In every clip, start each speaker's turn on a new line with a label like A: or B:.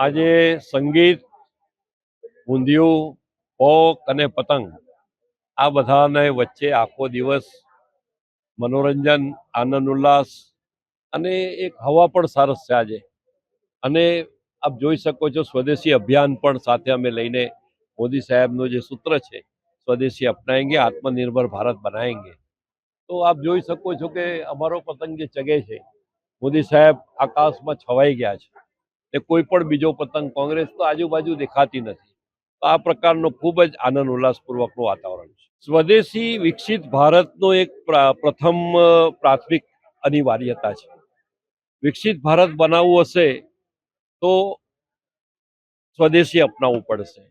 A: આજે સંગીત, ઊંધિયું, ફોક અને પતંગ આ બધાને વચ્ચે આખો દિવસ મનોરંજન, આનંદ ઉલ્લાસ અને એક હવા પણ સરસ છે આજે. અને આપ જોઈ શકો છો સ્વદેશી અભિયાન પણ સાથે અમે લઈને મોદી સાહેબનું જે સૂત્ર છે સ્વદેશી અપનાएंगे આત્મનિર્ભર ભારત બનાएंगे. તો આપ જોઈ શકો છો કે અમારો પતંગ જે ચગે છે મોદી સાહેબ આકાશમાં છવાઈ ગયા છે. તે કોઈ પણ બીજો પતંગ કોંગ્રેસ તો આજુબાજુ દેખાતી નથી. તો આ પ્રકારનો ખૂબ જ આનંદ ઉલ્લાસપૂર્વકનું વાતાવરણ છે. સ્વદેશી વિકસિત ભારતનો એક પ્રથમ પ્રાથમિક અનિવાર્યતા છે. વિકસિત ભારત બનાવવું હશે તો સ્વદેશી અપનાવવું પડશે.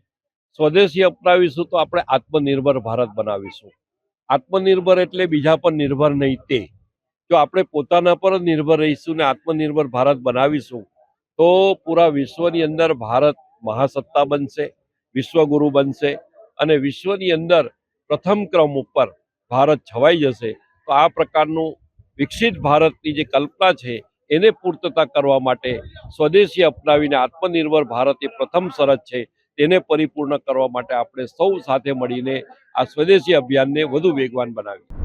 A: સ્વદેશી અપનાવીશું તો આપણે આત્મનિર્ભર ભારત બનાવીશું. આત્મનિર્ભર એટલે બીજા પર નિર્ભર નહીં. તે જો આપણે પોતાના પર જ નિર્ભર રહીશું ને આત્મનિર્ભર ભારત બનાવીશું તો પૂરા વિશ્વની અંદર ભારત મહાસત્તા બનશે, વિશ્વગુરુ બનશે અને વિશ્વની અંદર પ્રથમ ક્રમ ઉપર ભારત છવાઈ જશે. તો આ પ્રકારનું વિકસિત ભારતની જે કલ્પના છે એને પૂર્તતા કરવા માટે સ્વદેશી અપનાવીને આત્મનિર્ભર ભારત એ પ્રથમ શરત છે. તેને પરિપૂર્ણ કરવા માટે આપણે સૌ સાથે મળીને આ સ્વદેશી અભિયાનને વધુ વેગવાન બનાવીએ.